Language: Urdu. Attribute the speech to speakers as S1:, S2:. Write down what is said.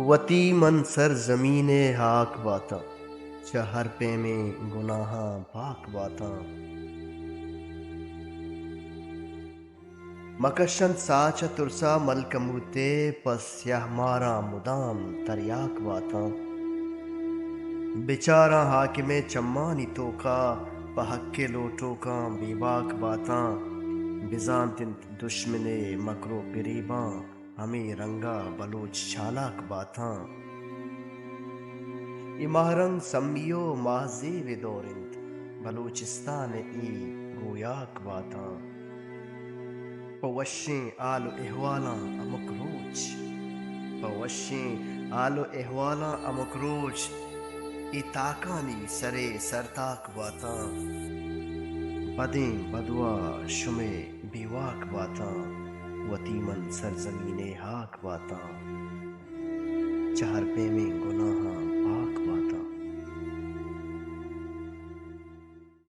S1: وتی من سر زمین ہاک باتاں چہر پہ میں گناہاں پاک باتاں مکشن ساچ ترسا ملک موتے پس یہ مارا مدام تریاک باتاں بیچارہ حاکم چمانی تو کا پہک کے لوٹوں کا بے باک باتاں بزانتن دشمن مکرو گریباں ہمیں رنگا بلوچ چالاک باتاں ای مہرنگ سمیو مہذیب دورند بلوچستان ای گویاک باتاں پوشیں آل و احوالاں امک روچ پوشیں آل و احوالاں امک روچ ای تاکانی سرے سرتاک باتاں بدیں بدوا شمے بیواک باتاں وطیمن سرزمین ہاک باتاں چہر پہ میں گناہاں